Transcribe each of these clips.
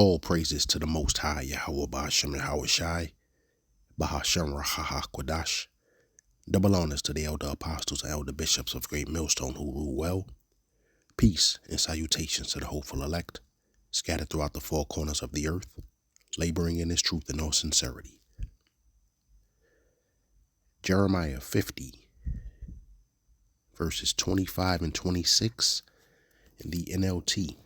All praises to the Most High Yahweh Ba'ashem Yahweh Shai, Bahashem Rahaha Kwadash. Double honors to the elder apostles and elder bishops of Great Millstone who rule well. Peace and salutations to the hopeful elect, scattered throughout the four corners of the earth, laboring in His truth in all sincerity. Jeremiah 50, verses 25 and 26 in the NLT.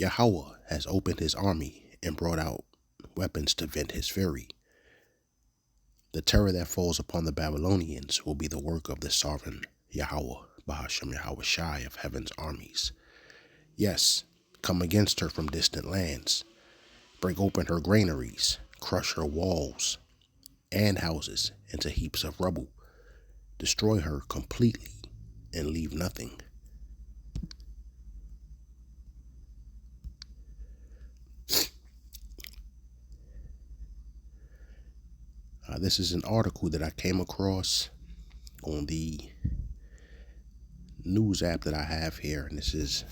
Yahweh has opened His army and brought out weapons to vent His fury. The terror that falls upon the Babylonians will be the work of the sovereign Yahweh, Bahashem Yahweh Shai of heaven's armies. Yes, come against her from distant lands, break open her granaries, crush her walls and houses into heaps of rubble, destroy her completely and leave nothing. This is an article that I came across on the news app that I have here, and this is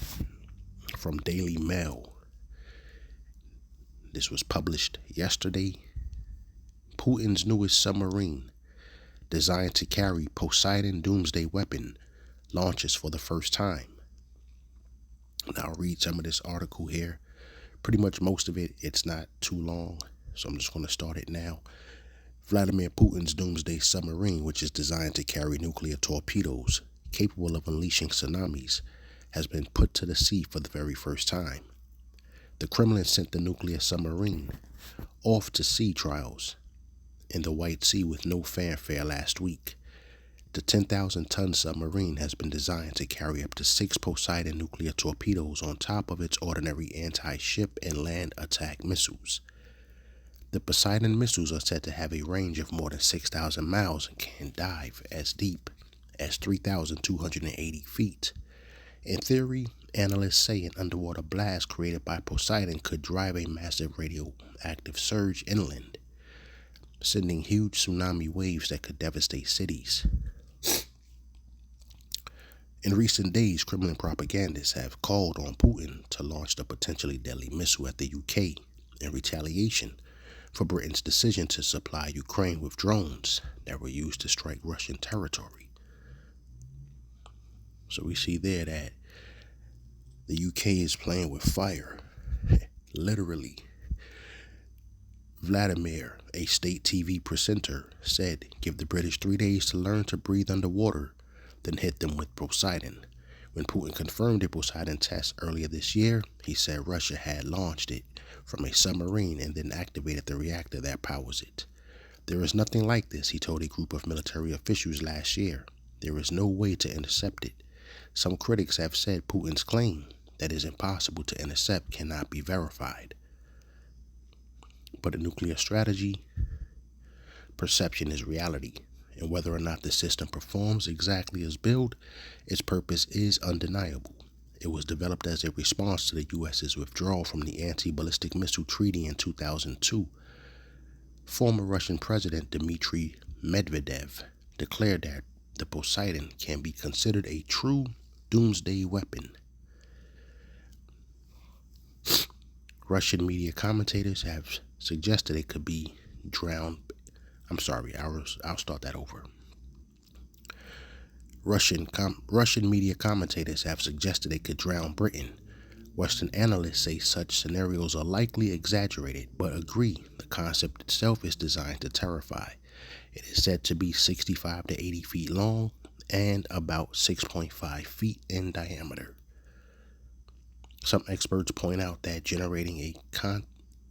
from Daily Mail. This was published yesterday. Putin's newest submarine, designed to carry Poseidon Doomsday weapon, launches for the first time. Now I'll read some of this article here. Pretty much most of it, it's not too long, so I'm just going to start it now. Vladimir Putin's Doomsday submarine, which is designed to carry nuclear torpedoes capable of unleashing tsunamis, has been put to the sea for the very first time. The Kremlin sent the nuclear submarine off to sea trials in the White Sea with no fanfare last week. The 10,000-ton submarine has been designed to carry up to 6 Poseidon nuclear torpedoes on top of its ordinary anti-ship and land attack missiles. The Poseidon missiles are said to have a range of more than 6,000 miles and can dive as deep as 3,280 feet. In theory, analysts say an underwater blast created by Poseidon could drive a massive radioactive surge inland, sending huge tsunami waves that could devastate cities. In recent days, Kremlin propagandists have called on Putin to launch the potentially deadly missile at the UK in retaliation for Britain's decision to supply Ukraine with drones that were used to strike Russian territory. So we see there that the UK is playing with fire, literally. Vladimir, a state TV presenter, said, "Give the British 3 days to learn to breathe underwater, then hit them with Poseidon." When Putin confirmed a Poseidon test earlier this year, he said Russia had launched it from a submarine and then activated the reactor that powers it. "There is nothing like this," he told a group of military officials last year. "There is no way to intercept it." Some critics have said Putin's claim that is impossible to intercept cannot be verified. But a nuclear strategy, perception is reality, and whether or not the system performs exactly as built, its purpose is undeniable. It was developed as a response to the U.S.'s withdrawal from the Anti-Ballistic Missile Treaty in 2002. Former Russian President Dmitry Medvedev declared that the Poseidon can be considered a true doomsday weapon. Russian media commentators have suggested it could be drowned. I'll start that over. Russian media commentators have suggested it could drown Britain. Western analysts say such scenarios are likely exaggerated, but agree the concept itself is designed to terrify. It is said to be 65 to 80 feet long and about 6.5 feet in diameter. Some experts point out that generating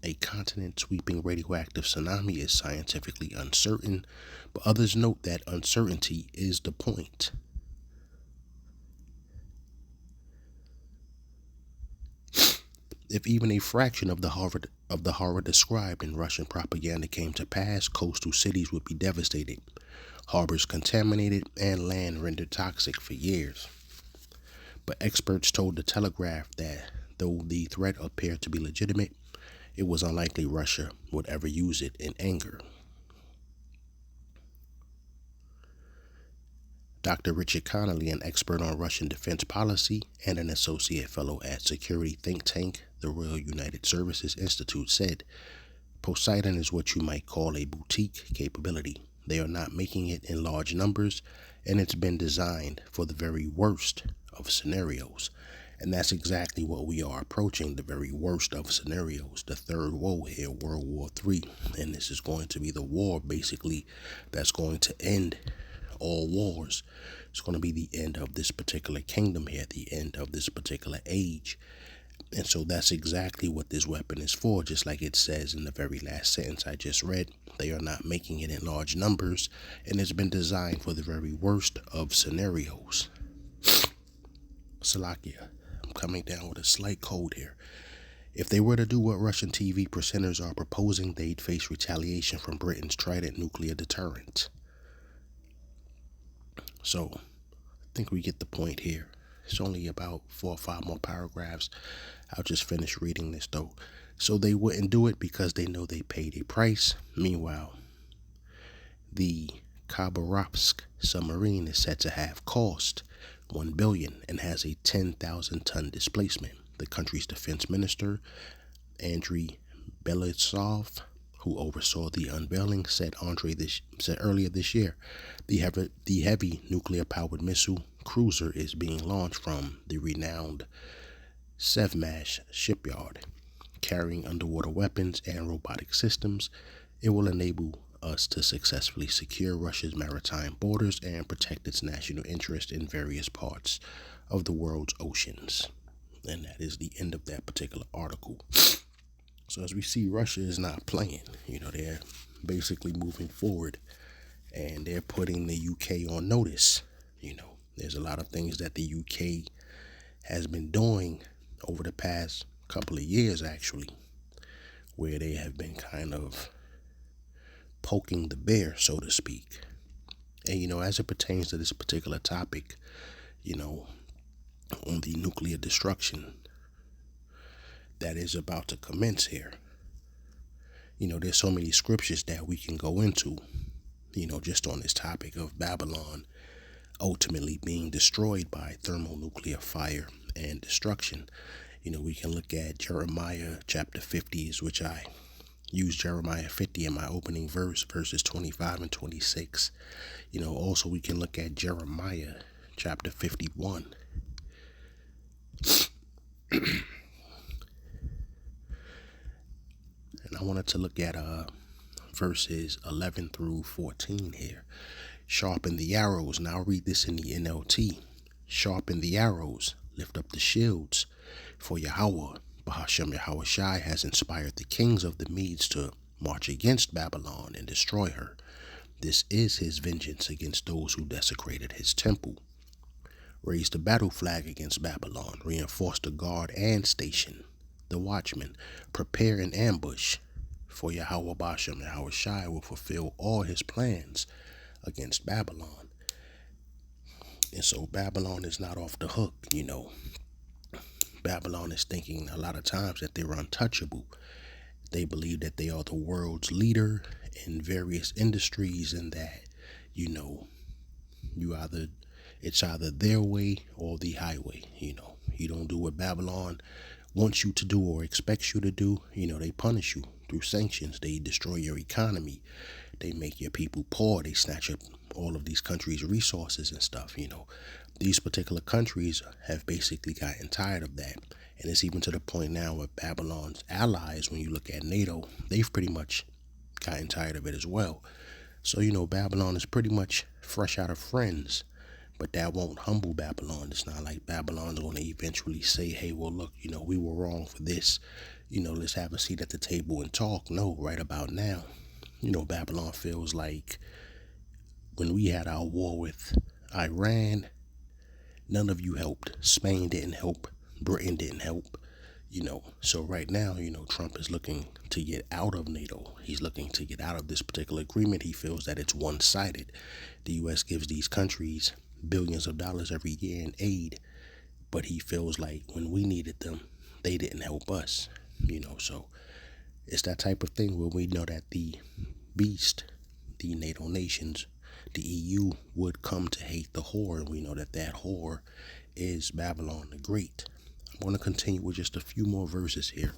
a continent-sweeping radioactive tsunami is scientifically uncertain, but others note that uncertainty is the point. If even a fraction of the horror described in Russian propaganda came to pass, coastal cities would be devastated, harbors contaminated, and land rendered toxic for years. But experts told The Telegraph that though the threat appeared to be legitimate, it was unlikely Russia would ever use it in anger. Dr. Richard Connolly, an expert on Russian defense policy and an associate fellow at security think tank, the Royal United Services Institute, said, Poseidon is what you might call a boutique capability. They are not making it in large numbers, and it's been designed for the very worst of scenarios. And that's exactly what we are approaching, the very worst of scenarios, the third woe here, World War III. And this is going to be the war, basically, that's going to end all wars. It's going to be the end of this particular kingdom here, the end of this particular age. And so that's exactly what this weapon is for, just like it says in the very last sentence I just read. They are not making it in large numbers, and it's been designed for the very worst of scenarios. Salakia, I'm coming down with a slight cold here. If they were to do what Russian TV presenters are proposing, they'd face retaliation from Britain's Trident nuclear deterrent. So, I think we get the point here. It's only about 4 or 5 more paragraphs. I'll just finish reading this though. So they wouldn't do it because they know they paid a price. Meanwhile, the Khabarovsk submarine is said to have cost $1 billion and has a 10,000-ton displacement. The country's defense minister, Andriy Belousov, who oversaw the unveiling, said earlier this year, the heavy nuclear-powered missile cruiser is being launched from the renowned Sevmash shipyard, carrying underwater weapons and robotic systems. It will enable us to successfully secure Russia's maritime borders and protect its national interest in various parts of the world's oceans. And that is the end of that particular article. So as we see, Russia is not playing. They're basically moving forward, and they're putting the UK on notice. There's a lot of things that the UK has been doing over the past couple of years, actually, where they have been kind of poking the bear, so to speak. And, as it pertains to this particular topic, on the nuclear destruction that is about to commence here, there's so many scriptures that we can go into, just on this topic of Babylon ultimately being destroyed by thermonuclear fire and destruction. We can look at Jeremiah chapter 50, which I use Jeremiah 50 in my opening verses 25 and 26. Also we can look at Jeremiah chapter 51. And I wanted to look at verses 11 through 14 here. Sharpen the arrows. Now I'll read this in the NLT. Sharpen the arrows. Lift up the shields. For Yahweh, Bahashem Yahweh Shai, has inspired the kings of the Medes to march against Babylon and destroy her. This is his vengeance against those who desecrated his temple. Raise the battle flag against Babylon. Reinforce the guard and station the watchman. Prepare an ambush. For Yahweh Bahashem Yahweh Shai will fulfill all his plans against Babylon. And so Babylon is not off the hook, Babylon is thinking a lot of times that they're untouchable. They believe that they are the world's leader in various industries, and that, it's either their way or the highway. You don't do what Babylon wants you to do or expects you to do. They punish you through sanctions. They destroy your economy. They make your people poor. They snatch up all of these countries' resources and stuff. These particular countries have basically gotten tired of that. And it's even to the point now where Babylon's allies, when you look at NATO, they've pretty much gotten tired of it as well. So, Babylon is pretty much fresh out of friends. But that won't humble Babylon. It's not like Babylon's going to eventually say, hey, well, look, we were wrong for this. Let's have a seat at the table and talk. No, right about now, Babylon feels like when we had our war with Iran, none of you helped. Spain didn't help. Britain didn't help. So right now, Trump is looking to get out of NATO. He's looking to get out of this particular agreement. He feels that it's one-sided. The U.S. gives these countries billions of dollars every year in aid, but he feels like when we needed them, they didn't help us. So it's that type of thing where we know that the beast, the NATO nations, the EU would come to hate the whore, and we know that that whore is Babylon the Great. I'm going to continue with just a few more verses here.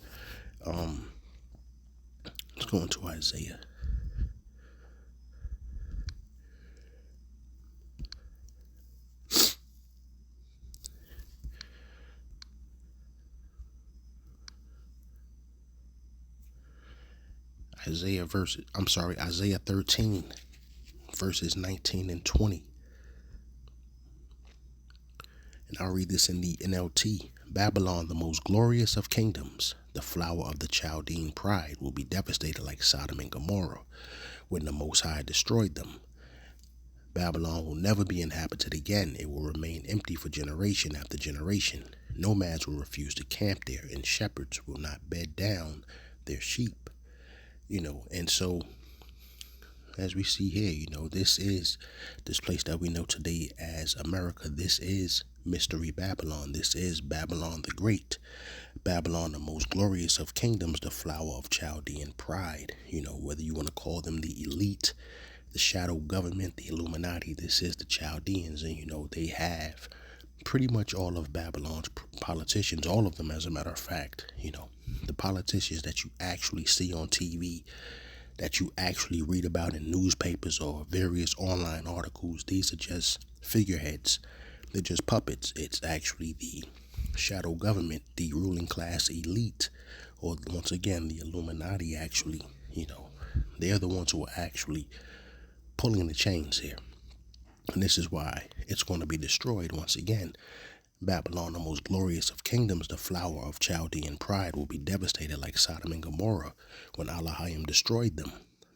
Let's go into Isaiah. Isaiah 13, verses 19 and 20. And I'll read this in the NLT. Babylon, the most glorious of kingdoms, the flower of the Chaldean pride, will be devastated like Sodom and Gomorrah when the Most High destroyed them. Babylon will never be inhabited again. It will remain empty for generation after generation. Nomads will refuse to camp there, and shepherds will not bed down their sheep. And so as we see here, this is this place that we know today as America. This is Mystery Babylon. This is Babylon the Great. Babylon, the most glorious of kingdoms, the flower of Chaldean pride. Whether you want to call them the elite, the shadow government, the Illuminati, this is the Chaldeans. And, they have pretty much all of Babylon's politicians, all of them, as a matter of fact. The politicians that you actually see on TV, that you actually read about in newspapers or various online articles, these are just figureheads. They're just puppets. It's actually the shadow government, the ruling class elite, or once again, the Illuminati actually, they're the ones who are actually pulling the chains here. And this is why it's going to be destroyed once again. Babylon, the most glorious of kingdoms, the flower of Chaldean pride, will be devastated like Sodom and Gomorrah when Elohim destroyed them.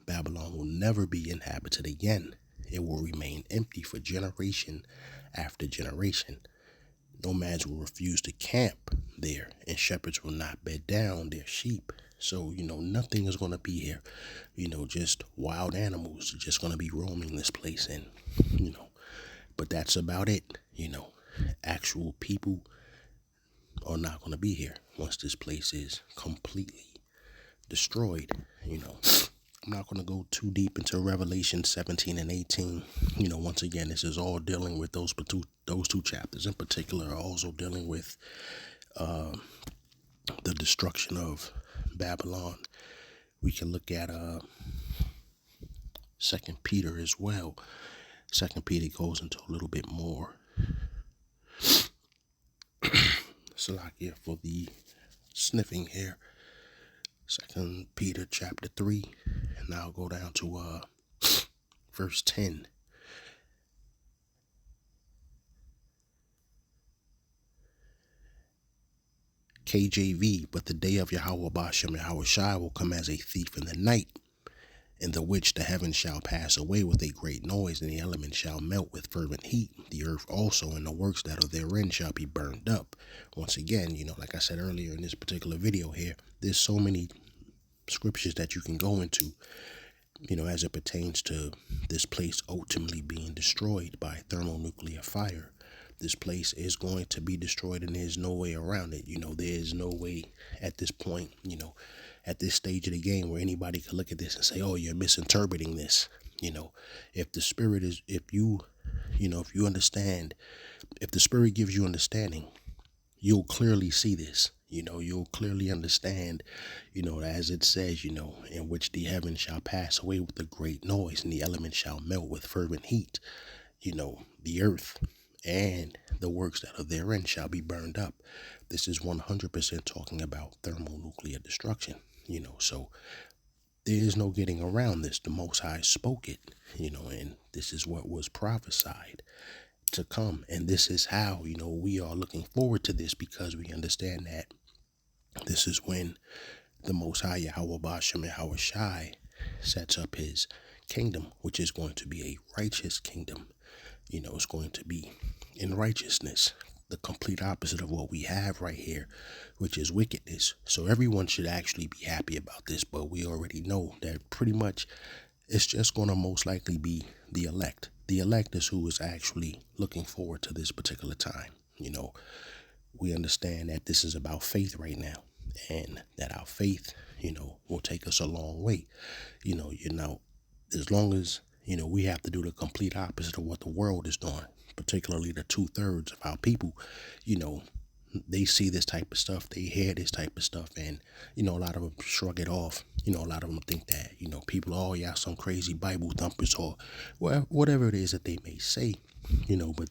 Babylon will never be inhabited again. It will remain empty for generation after generation. Nomads will refuse to camp there, and shepherds will not bed down their sheep. So, nothing is going to be here. Just wild animals are just going to be roaming this place. And, but that's about it. Actual people are not going to be here once this place is completely destroyed. I'm not going to go too deep into Revelation 17 and 18. Once again, this is all dealing with those two chapters in particular, are also dealing with the destruction of Babylon. We can look at 2 Peter as well. 2 Peter goes into a little bit more. Salakia for the sniffing here. 2 Peter chapter 3, and I'll go down to verse 10. KJV, but the day of Yahweh Bashem Yahweh Shai will come as a thief in the night, in the which the heavens shall pass away with a great noise, and the elements shall melt with fervent heat. The earth also and the works that are therein shall be burned up. Once again, like I said earlier in this particular video here, there's so many scriptures that you can go into, as it pertains to this place ultimately being destroyed by thermonuclear fire. This place is going to be destroyed, and there's no way around it. There's no way at this point, at this stage of the game where anybody can look at this and say, oh, you're misinterpreting this. If the spirit is, if you understand, if the spirit gives you understanding, you'll clearly see this. You'll clearly understand, as it says, in which the heavens shall pass away with a great noise, and the elements shall melt with fervent heat. The earth and the works that are therein shall be burned up. This is 100% talking about thermonuclear destruction. So there is no getting around this. The Most High spoke it, and this is what was prophesied to come. And this is how, we are looking forward to this, because we understand that this is when the Most High Yahweh Bashem Yahweh Shai sets up his kingdom, which is going to be a righteous kingdom. It's going to be in righteousness, the complete opposite of what we have right here, which is wickedness. So everyone should actually be happy about this, but we already know that pretty much it's just going to most likely be the elect. The elect is who is actually looking forward to this particular time. We understand that this is about faith right now, and that our faith, will take us a long way. As long as We have to do the complete opposite of what the world is doing, particularly the 2/3 of our people. You know, they see this type of stuff, they hear this type of stuff, and a lot of them shrug it off. A lot of them think that people, oh yeah, some crazy Bible thumpers, or whatever it is that they may say. But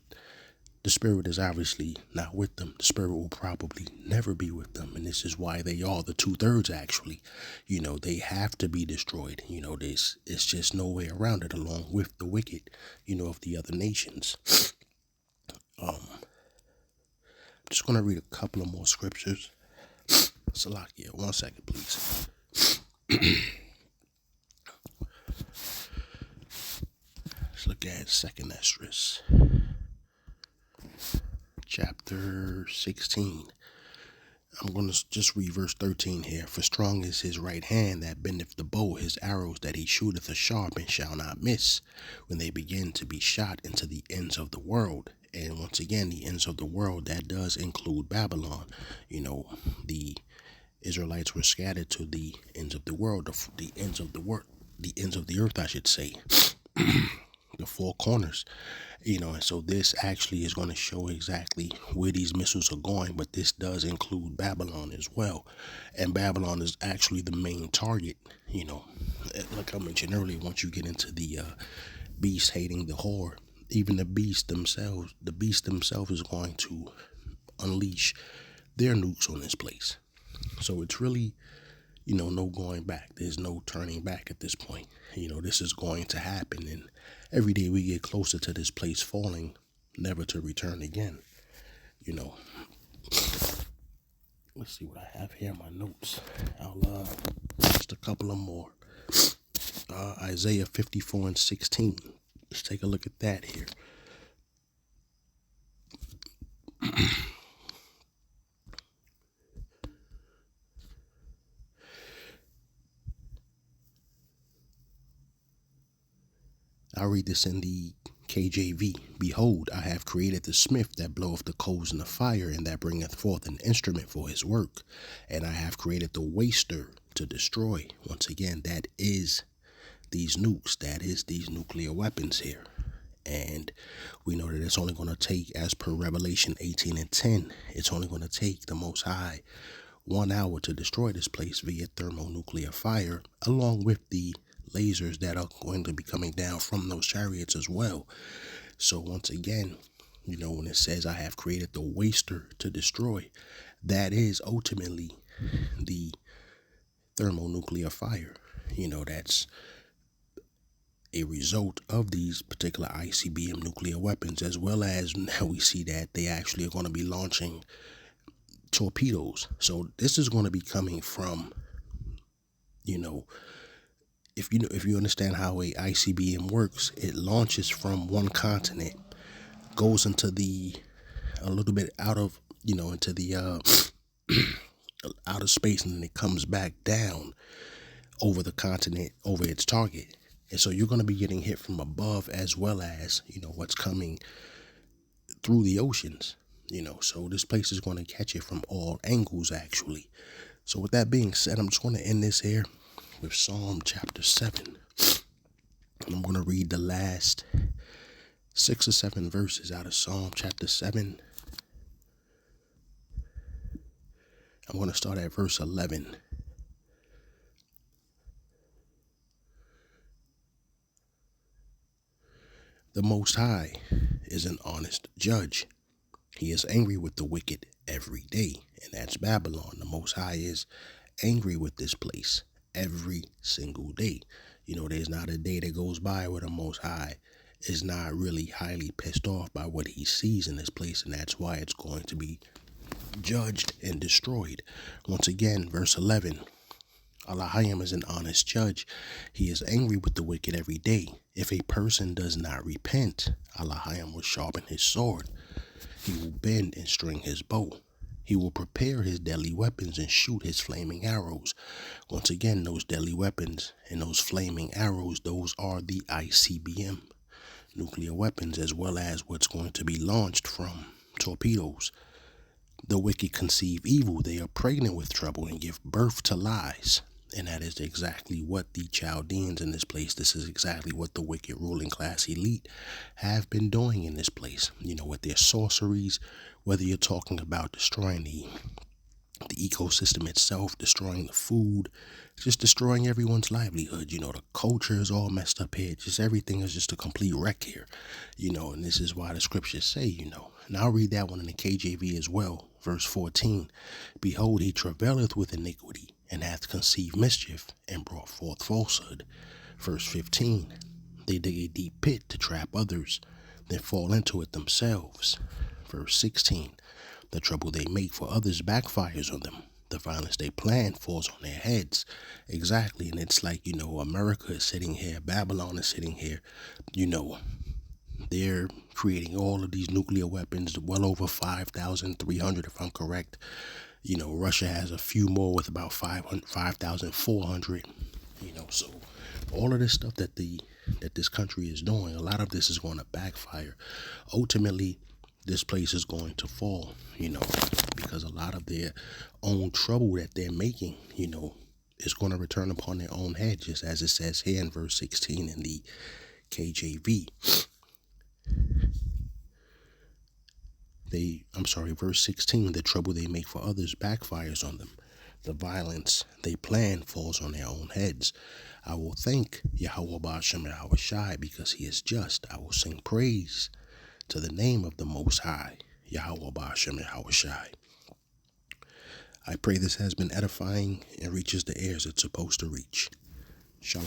the spirit is obviously not with them. The spirit will probably never be with them, and this is why they are the 2/3. Actually, they have to be destroyed. This it's just no way around it, along with the wicked, of the other nations. Just gonna read a couple of more scriptures. Salakia, 1 second, please. Let's look at 2nd Esdras, chapter 16. I'm going to just read verse 13 here. For strong is his right hand that bendeth the bow, his arrows that he shooteth are sharp and shall not miss, when they begin to be shot into the ends of the world. And once again, the ends of the world, that does include Babylon. The Israelites were scattered to the ends of the world, the ends of the earth, I should say, the four corners. And so this actually is going to show exactly where these missiles are going, but this does include Babylon as well. And Babylon is actually the main target. Like I mentioned earlier, once you get into the beast hating the whore, even the beast themselves is going to unleash their nukes on this place. So it's really, no going back. There's no turning back at this point. This is going to happen, and every day we get closer to this place falling, never to return again. Let's see what I have here in my notes. I'll just a couple of more. Isaiah 54:16. Let's take a look at that here. I'll read this in the KJV. Behold, I have created the smith that bloweth the coals in the fire, and that bringeth forth an instrument for his work. And I have created the waster to destroy. Once again, that is these nukes. That is these nuclear weapons here. And we know that it's only going to take, as per Revelation 18:10, it's only going to take the Most High 1 hour to destroy this place via thermonuclear fire, along with the lasers that are going to be coming down from those chariots as well. So once again, when it says I have created the waster to destroy, that is ultimately the thermonuclear fire. That's a result of these particular ICBM nuclear weapons, as well as now we see that they actually are going to be launching torpedoes. So this is going to be coming from, if you understand how a ICBM works, it launches from one continent, goes into a little bit out of, into the outer space, and then it comes back down over the continent, over its target. And so you're going to be getting hit from above, as well as, what's coming through the oceans. So this place is going to catch it from all angles, actually. So with that being said, I'm just going to end this here with Psalm chapter 7. And I'm going to read the last 6 or 7 verses out of Psalm chapter 7. I'm going to start at verse 11. The Most High is an honest judge. He is angry with the wicked every day, and that's Babylon. The Most High is angry with this place every single day. There's not a day that goes by where the Most High is not really highly pissed off by what he sees in this place, and that's why it's going to be judged and destroyed. Once again, verse 11. Allahayim is an honest judge. He is angry with the wicked every day. If a person does not repent, Allahayim will sharpen his sword. He will bend and string his bow. He will prepare his deadly weapons and shoot his flaming arrows. Once again, those deadly weapons and those flaming arrows, those are the ICBM nuclear weapons, as well as what's going to be launched from torpedoes. The wicked conceive evil. They are pregnant with trouble and give birth to lies. And that is exactly what the Chaldeans in this place, this is exactly what the wicked ruling class elite have been doing in this place. With their sorceries, whether you're talking about destroying the ecosystem itself, destroying the food, just destroying everyone's livelihood. The culture is all messed up here. Just everything is just a complete wreck here. And this is why the scriptures say. And I'll read that one in the KJV as well. Verse 14, behold, he travaileth with iniquity, and hath conceived mischief, and brought forth falsehood. Verse 15, they dig a deep pit to trap others, then fall into it themselves. Verse 16, the trouble they make for others backfires on them. The violence they plan falls on their heads. Exactly. And it's like, America is sitting here, Babylon is sitting here, they're creating all of these nuclear weapons, well over 5,300 if I'm correct. Russia has a few more with about 5,400. So all of this stuff that this country is doing, a lot of this is going to backfire. Ultimately, this place is going to fall, because a lot of their own trouble that they're making, is going to return upon their own head, just as it says here in verse 16 in the KJV. Verse 16, the trouble they make for others backfires on them. The violence they plan falls on their own heads. I will thank Yahweh Ba'ashem Yahweh Shai because he is just. I will sing praise to the name of the Most High, Yahweh Ba'ashem Yahweh Shai. I pray this has been edifying and reaches the ears it's supposed to reach. Shalom.